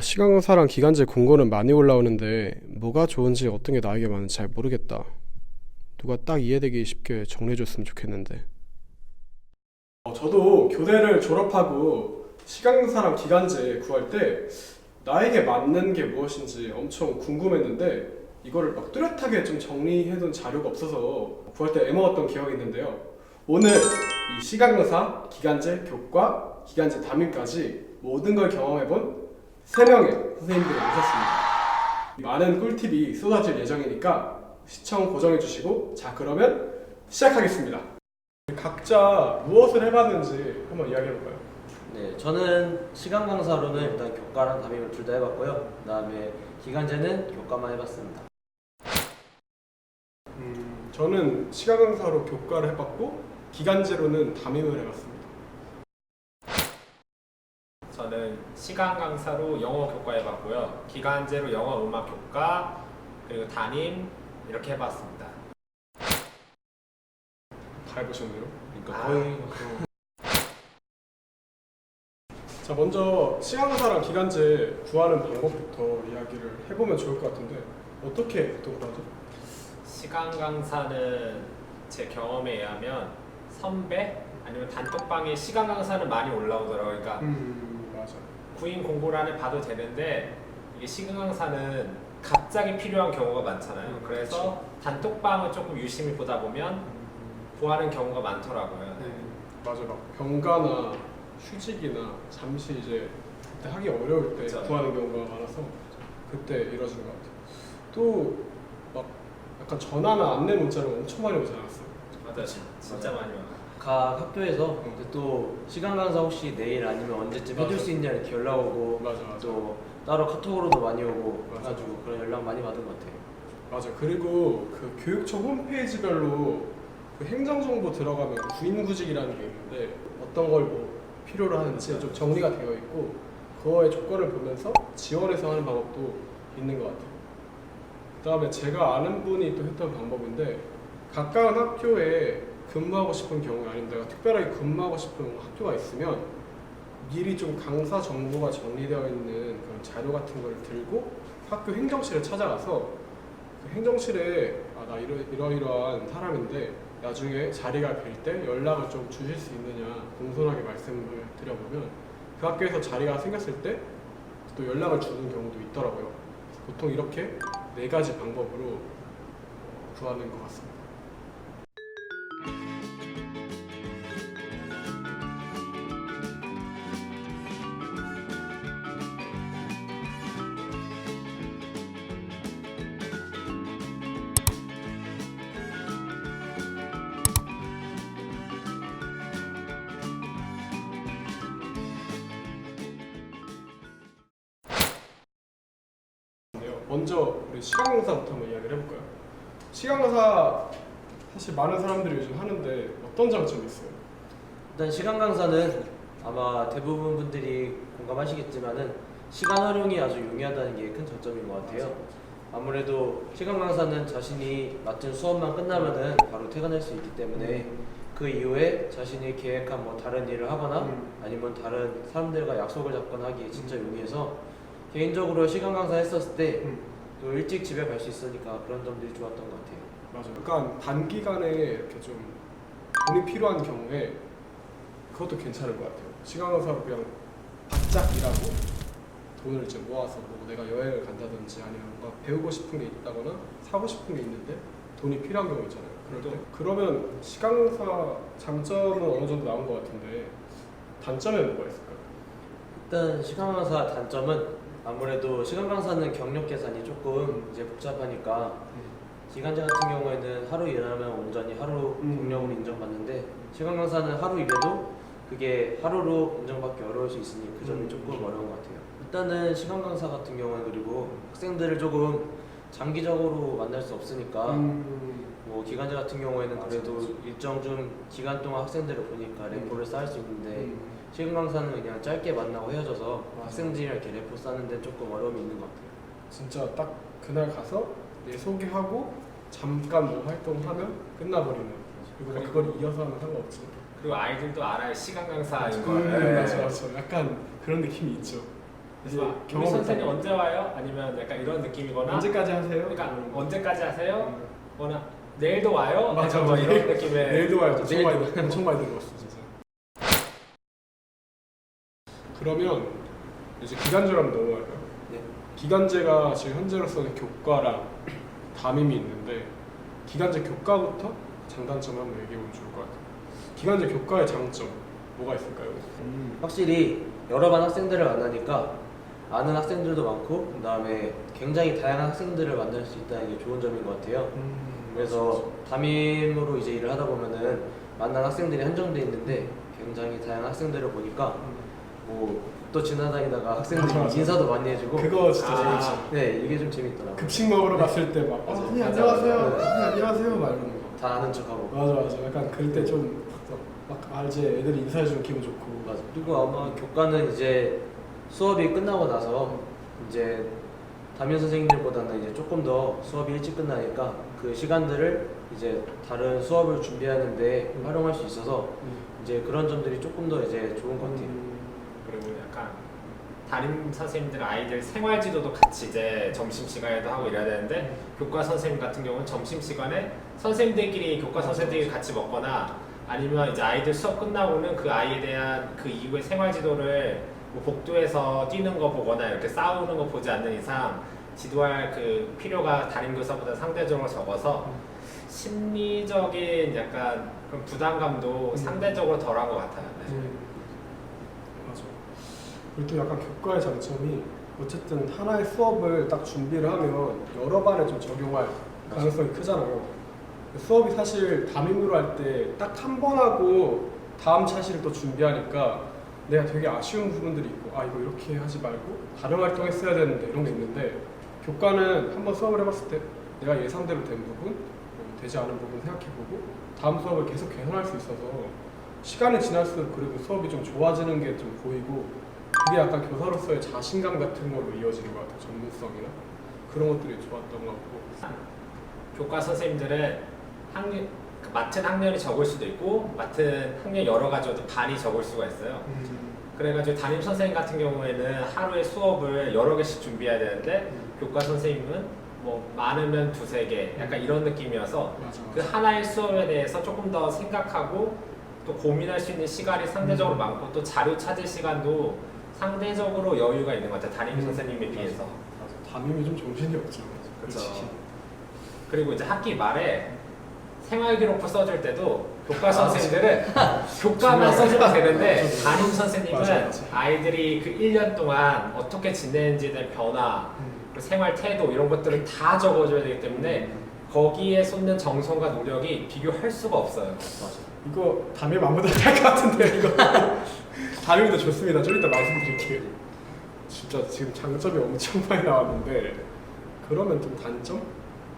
시간 강사랑 기간제 공고는 많이 올라오는데 뭐가 좋은지 어떤 게 나에게 맞는지 잘 모르겠다. 누가 딱 이해되기 쉽게 정리해줬으면 좋겠는데. 저도 교대를 졸업하고 시간 강사랑 기간제 구할 때 나에게 맞는 게 무엇인지 엄청 궁금했는데 이거를 막 뚜렷하게 좀 정리해둔 자료가 없어서 구할 때 애먹었던 기억이 있는데요. 오늘 이 시간 강사, 기간제 교과, 기간제 담임까지 모든 걸 경험해본 3명의 선생님들이 오셨습니다. 많은 꿀팁이 쏟아질 예정이니까 시청 고정해주시고, 자 그러면 시작하겠습니다. 각자 무엇을 해봤는지 한번 이야기해볼까요? 네, 저는 시간 강사로는 일단 교과랑 담임을 둘 다 해봤고요. 그 다음에 기간제는 교과만 해봤습니다. 저는 시간 강사로 교과를 해봤고 기간제로는 담임을 해봤습니다. 저는 시간 강사로 영어 교과 해봤고요. 기간제로 영어 음악 교과 그리고 담임 이렇게 해봤습니다. 다 해보셨네요. 그러니까 거의. 자, 먼저 시간 강사랑 기간제 구하는 방법부터 이야기를 해보면 좋을 것 같은데 어떻게 보통 구하죠? 시간 강사는 제 경험에 의하면 선배 아니면 단톡방에 시간 강사는 많이 올라오더라고요. 그러니까 맞아. 구인 공고란을 봐도 되는데 이게 시간 강사는 갑자기 필요한 경우가 많잖아요. 그래서 단톡방을 조금 유심히 보다 보면 구하는 경우가 많더라고요. 네. 맞아. 막 병가나 휴직이나 잠시 이제 그때 하기 어려울 때 그쵸. 구하는 경우가 많아서 그때 이루어지는 것 같아요. 또 막 약간 전화나 안내 문자를 엄청 많이 오지 않았어요? 맞아요. 진짜 많이 와요. 각 학교에서 이제 또 시간 강사 혹시 내일 아니면 언제쯤 해줄 맞아. 수 있냐 이렇게 연락 오고, 맞아. 또 따로 카톡으로도 많이 오고 맞아. 해가지고 그런 연락 많이 받은 것 같아요. 맞아. 그리고 그 교육청 홈페이지별로 그 행정정보 들어가면 구인구직이라는 게 있는데 어떤 걸 뭐 필요로 하는지 좀 정리가 되어 있고 그거의 조건을 보면서 지원해서 하는 방법도 있는 것 같아요. 그 다음에 제가 아는 분이 또 했던 방법인데 가까운 학교에 근무하고 싶은 경우에 아니면 내가 특별하게 근무하고 싶은 학교가 있으면 미리 좀 강사 정보가 정리되어 있는 그런 자료 같은 걸 들고 학교 행정실에 찾아가서 그 행정실에 나 이러이러한 사람인데 나중에 자리가 빌 때 연락을 좀 주실 수 있느냐 공손하게 말씀을 드려보면 그 학교에서 자리가 생겼을 때 또 연락을 주는 경우도 있더라고요. 보통 이렇게 4가지 방법으로 구하는 것 같습니다. 먼저 우리 시간 강사부터 한번 이야기를 해볼까요? 시간 강사 사실 많은 사람들이 요즘 하는데 어떤 장점이 있어요? 일단 시간 강사는 아마 대부분 분들이 공감하시겠지만은 시간 활용이 아주 용이하다는 게 큰 장점인 것 같아요. 아무래도 시간 강사는 자신이 맡은 수업만 끝나면은 바로 퇴근할 수 있기 때문에 그 이후에 자신이 계획한 뭐 다른 일을 하거나 아니면 다른 사람들과 약속을 잡거나 하기에 진짜 용이해서 개인적으로 시간 강사 했었을 때 또 일찍 집에 갈 수 있으니까 그런 점들이 좋았던 것 같아요. 맞아요. 약간 단기간에 이렇게 좀 돈이 필요한 경우에 그것도 괜찮은 것 같아요. 시간 강사로 그냥 바짝 일하고 돈을 좀 모아서 뭐 내가 여행을 간다든지 아니면 뭔가 배우고 싶은 게 있다거나 사고 싶은 게 있는데 돈이 필요한 경우 있잖아요. 그럴 때 그러면 시간 강사 장점은 어느 정도 나온 것 같은데 단점에는 뭐가 있을까요? 일단 시간 강사 단점은 아무래도 시간 강사는 경력 계산이 조금 이제 복잡하니까 기간제 같은 경우에는 하루 일하면 온전히 하루 경력으로 인정받는데 시간 강사는 하루 일해도 그게 하루로 인정받기 어려울 수 있으니 그 점이 조금 어려운 것 같아요. 일단은 시간 강사 같은 경우는 그리고 학생들을 조금 장기적으로 만날 수 없으니까 뭐 기간제 같은 경우에는 그래도 일정 좀 기간 동안 학생들을 보니까 레포를 쌓을 수 있는데 시간 강사는 그냥 짧게 만나고 헤어져서 학생들이랑 이렇게 레포 쌓는 데 조금 어려움이 있는 것 같아요. 진짜 딱 그날 가서 내 소개하고 잠깐 뭐 활동하면 끝나버리는. 그리고 그걸 이어서 하면 상관없지. 그리고 아이들도 알아요. 시간 강사인 거. 맞아. 약간 그런 느낌이 있죠. 그래서 막, 우리 선생님 언제 와요? 아니면 약간 이런 느낌이거나. 언제까지 하세요? 그러니까 언제까지 하세요? 거나 내일도 와요? 맞아, 뭐 이런 느낌의. 내일도 와요. 엄청 많이 내일도. 엄청 많이 들었어 진짜. 그러면 이제 기간제로 한번 넘어갈까요? 네. 기간제가 지금 현재로서는 교과랑 담임이 있는데 기간제 교과부터 장단점을 한번 얘기해보면 좋을 것 같아요. 기간제 교과의 장점 뭐가 있을까요? 확실히 여러 반 학생들을 만나니까 아는 학생들도 많고 그다음에 굉장히 다양한 학생들을 만날 수 있다는 게 좋은 점인 것 같아요. 그래서 담임으로 이제 일을 하다 보면은 만난 학생들이 한정돼 있는데 굉장히 다양한 학생들을 보니까 뭐 또 지나다니다가 학생들이 맞아. 인사도 많이 해주고 그거 진짜 재밌지. 네 이게 좀 재밌더라고요. 급식 먹으러 갔을 때 막 선생님 맞아. 안녕하세요. 맞아. 선생님 안녕하세요. 막 이러는 거. 다 아는 척하고 맞아. 약간 그럴 때 좀 막 이제 애들이 인사해주면 기분 좋고. 맞아. 그리고 아마 교과는 이제 수업이 끝나고 나서 이제 담임 선생님들보다는 이제 조금 더 수업이 일찍 끝나니까 그 시간들을 이제 다른 수업을 준비하는데 활용할 수 있어서 이제 그런 점들이 조금 더 이제 좋은 것 같아요. 그리고 약간 담임 선생님들 아이들 생활지도도 같이 이제 점심시간에도 하고 이래야 되는데 교과 선생님 같은 경우는 점심시간에 선생님들끼리 교과 선생님들끼리 같이 먹거나 아니면 이제 아이들 수업 끝나고는 그 아이에 대한 그 이후의 생활지도를 뭐 복도에서 뛰는 거 보거나 이렇게 싸우는 거 보지 않는 이상 지도할 그 필요가 담임 교사보다 상대적으로 적어서 심리적인 약간 그런 부담감도 상대적으로 덜한 것 같아요. 네. 맞아. 그리고 또 약간 교과의 장점이 어쨌든 하나의 수업을 딱 준비를 하면 여러 반에 좀 적용할 가능성이 크잖아요. 수업이 사실 담임으로 할 때 딱 한 번 하고 다음 차시를 또 준비하니까 내가 되게 아쉬운 부분들이 있고 이거 이렇게 하지 말고 다른 활동 했어야 되는데 이런 게 있는데 교과는 한번 수업을 해봤을 때 내가 예상대로 된 부분, 되지 않은 부분 생각해보고 다음 수업을 계속 개선할 수 있어서 시간이 지날수록 그래도 수업이 좀 좋아지는 게 좀 보이고 그게 약간 교사로서의 자신감 같은 걸로 이어지는 것 같아요. 전문성이나 그런 것들이 좋았던 것 같고. 교과 선생님들은 맡은 학년이 적을 수도 있고 맡은 학년 여러 가지여도 반이 적을 수가 있어요. 그래가지고 담임 선생님 같은 경우에는 하루에 수업을 여러 개씩 준비해야 되는데 교과 선생님은 뭐 많으면 두세 개 약간 이런 느낌이어서 맞아. 그 하나의 수업에 대해서 조금 더 생각하고 또 고민할 수 있는 시간이 상대적으로 많고 또 자료 찾을 시간도 상대적으로 여유가 있는 것 같아요. 담임 선생님에 비해서. 맞아. 담임이 좀 정신이 없죠. 그렇죠. 솔직히. 그리고 이제 학기 말에 생활기록부 써줄 때도 교과 선생님들은 교과만 써주면 되는데 담임 선생님은 맞아. 아이들이 그 1년 동안 어떻게 지내는지에 대한 변화 그리고 생활 태도 이런 것들을 다 적어줘야 되기 때문에 거기에 쏟는 정성과 노력이 비교할 수가 없어요. 맞아. 이거 담임 아무도 할것 같은데 이거 담임도 좋습니다. 좀 이따 말씀드릴게요. 진짜 지금 장점이 엄청 많이 나왔는데 그러면 좀 단점?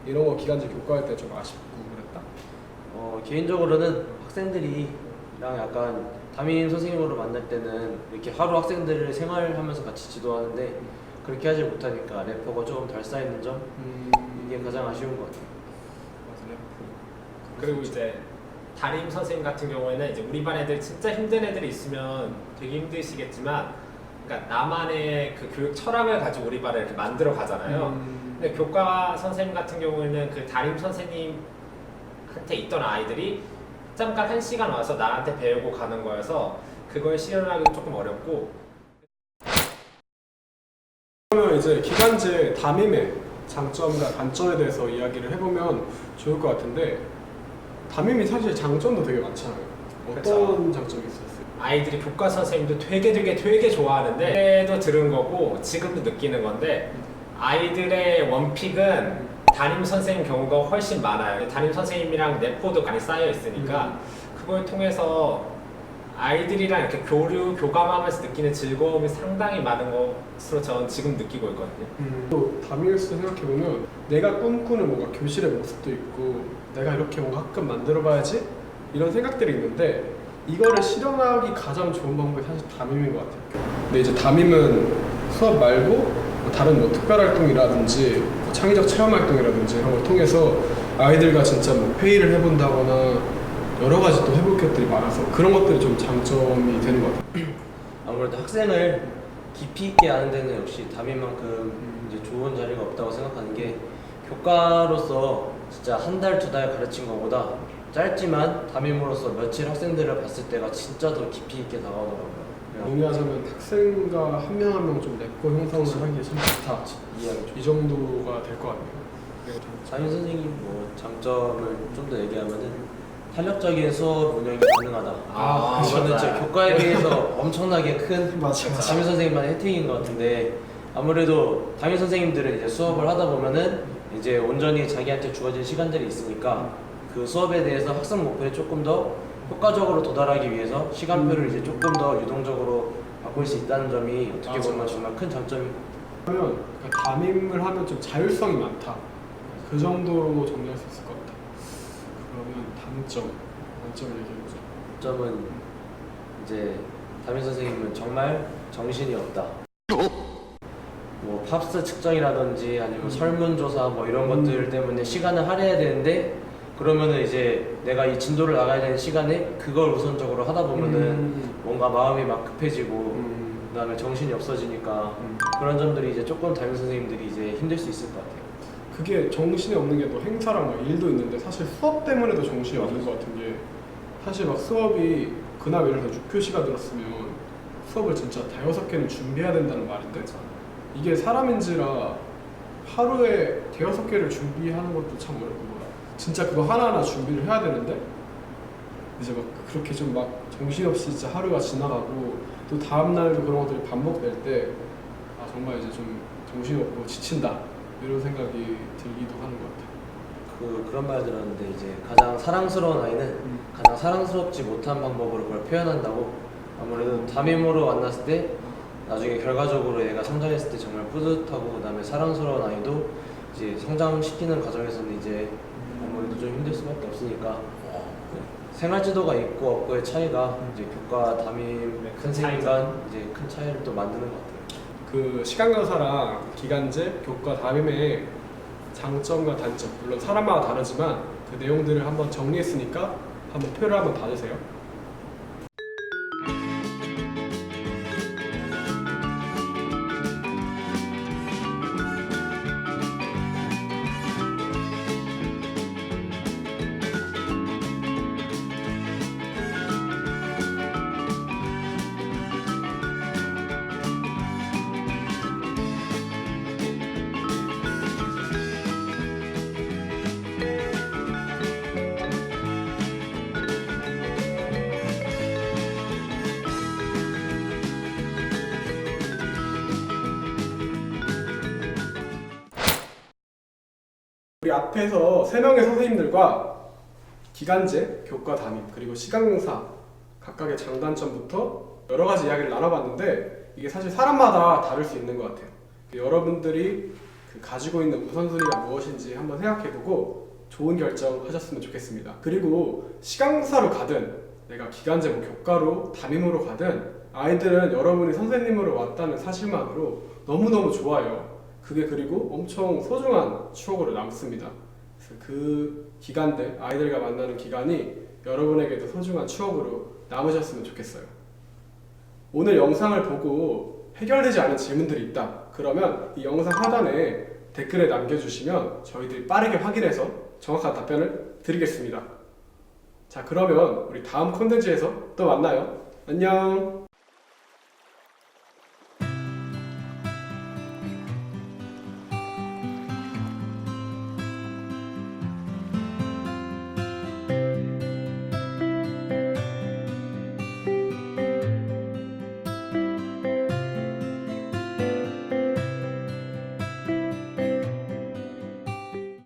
이런 거 기간제 교과할 때 좀 아쉽고 그랬다? 개인적으로는 학생들이랑 약간 담임 선생님으로 만날 때는 이렇게 하루 학생들을 생활하면서 같이 지도하는데 그렇게 하지 못하니까 래퍼가 조금 덜 쌓이는 점 이게 가장 아쉬운 것 같아요. 맞아요. 그리고 이제 담임 선생님 같은 경우에는 이제 우리 반 애들 진짜 힘든 애들이 있으면 되게 힘드시겠지만 그러니까 나만의 그 교육 철학을 가지고 우리 반을 이렇게 만들어 가잖아요. 근데 교과 선생님 같은 경우에는 그 담임 선생님한테 있던 아이들이 잠깐 1시간 와서 나한테 배우고 가는 거여서 그걸 실현하기도 조금 어렵고. 그러면 이제 기간제 담임의 장점과 단점에 대해서 이야기를 해보면 좋을 것 같은데 담임이 사실 장점도 되게 많잖아요. 어떤 그쵸. 장점이 있었어요? 아이들이 교과 선생님도 되게 좋아하는데 그때도 들은 거고 지금도 느끼는 건데 아이들의 원픽은 담임 선생님 경우가 훨씬 많아요. 담임 선생님이랑 내포도 많이 쌓여 있으니까 그걸 통해서 아이들이랑 이렇게 교감하면서 느끼는 즐거움이 상당히 많은 것으로 저는 지금 느끼고 있거든요. 또 담임으로서 생각해보면 내가 꿈꾸는 뭔가 교실의 모습도 있고 내가 이렇게 뭔가 학급 만들어봐야지 이런 생각들이 있는데 이거를 실현하기 가장 좋은 방법이 사실 담임인 것 같아요. 근데 이제 담임은 수업 말고 뭐 다른 뭐 특별 활동이라든지 뭐 창의적 체험 활동이라든지 이런 걸 통해서 아이들과 진짜 뭐 회의를 해본다거나 여러 가지 또 해볼 것들이 많아서 그런 것들이 좀 장점이 되는 것 같아요. 아무래도 학생을 깊이 있게 아는 데는 역시 담임만큼 이제 좋은 자리가 없다고 생각하는 게 교과로서 진짜 한 달, 두 달 가르친 것보다 짧지만 담임으로서 며칠 학생들을 봤을 때가 진짜 더 깊이 있게 다가오더라고요. 정리하자면 학생과 한 명 한 명 좀 맺고 형성을 하기에 참 좋다. 이해하기 이 정도가 될 것 같네요. 그리고 담임 선생님 뭐 장점을 좀 더 얘기하면은 탄력적인 수업 운영이 가능하다. 아, 이거는 진짜 교과에 비해서 엄청나게 큰 맞아. 담임 선생님만의 혜택인 것 같은데 아무래도 담임 선생님들은 이제 수업을 하다 보면은 이제 온전히 자기한테 주어진 시간들이 있으니까 그 수업에 대해서 학습 목표에 조금 더 효과적으로 도달하기 위해서 시간표를 이제 조금 더 유동적으로 바꿀 수 있다는 점이 어떻게 맞아. 보면 정말 큰 장점이. 하면 그러니까 담임을 하면 좀 자율성이 많다. 그 정도로 정리할 수 있을 것 같아. 그러면 단점을 얘기해보자. 점은 이제 담임 선생님은 정말 정신이 없다. 뭐 팝스 측정이라든지 아니면 설문조사 뭐 이런 것들 때문에 시간을 할애해야 되는데 그러면은 이제 내가 이 진도를 나가야 되는 시간에 그걸 우선적으로 하다 보면은 뭔가 마음이 막 급해지고 그다음에 정신이 없어지니까 그런 점들이 이제 조금 담임 선생님들이 이제 힘들 수 있을 것 같아요. 그게 정신이 없는 게 뭐 행사랑 막 일도 있는데 사실 수업 때문에도 정신이 없는 것 같은 게 사실 막 수업이 그날 예를 들어 6교시가 들었으면 수업을 진짜 5-6개는 준비해야 된다는 말인데 이게 사람인지라 하루에 5-6개를 준비하는 것도 참 어렵고 진짜 그거 하나하나 준비를 해야 되는데 이제 막 그렇게 좀 막 정신없이 진짜 하루가 지나가고 또 다음 날도 그런 것들이 반복될 때 아 정말 이제 좀 정신이 없고 지친다 이런 생각이 들기도 하는 것 같아요. 그런 말 들었는데 이제 가장 사랑스러운 아이는 가장 사랑스럽지 못한 방법으로 그걸 표현한다고. 아무래도 담임으로 만났을 때 나중에 결과적으로 얘가 성장했을 때 정말 뿌듯하고 그다음에 사랑스러운 아이도 이제 성장시키는 과정에서는 이제 아무래도 좀 힘들 수밖에 없으니까 생활 지도가 있고 없고의 차이가 이제 교과 담임 선생님 간 이제 큰 차이를 또 만드는 것 같아요. 그 시간 강사랑 기간제, 교과 담임의 장점과 단점 물론 사람마다 다르지만 그 내용들을 한번 정리했으니까 한번 표를 한번 받으세요. 우리 앞에서 3명의 선생님들과 기간제, 교과 담임, 그리고 시간 강사 각각의 장단점부터 여러 가지 이야기를 나눠봤는데 이게 사실 사람마다 다를 수 있는 것 같아요. 여러분들이 가지고 있는 우선순위가 무엇인지 한번 생각해보고 좋은 결정 하셨으면 좋겠습니다. 그리고 시간 강사로 가든 내가 기간제, 뭐 교과로 담임으로 가든 아이들은 여러분이 선생님으로 왔다는 사실만으로 너무너무 좋아요. 그게 그리고 엄청 소중한 추억으로 남습니다. 그래서 그 기간들, 아이들과 만나는 기간이 여러분에게도 소중한 추억으로 남으셨으면 좋겠어요. 오늘 영상을 보고 해결되지 않은 질문들이 있다. 그러면 이 영상 하단에 댓글에 남겨주시면 저희들이 빠르게 확인해서 정확한 답변을 드리겠습니다. 자, 그러면 우리 다음 콘텐츠에서 또 만나요. 안녕!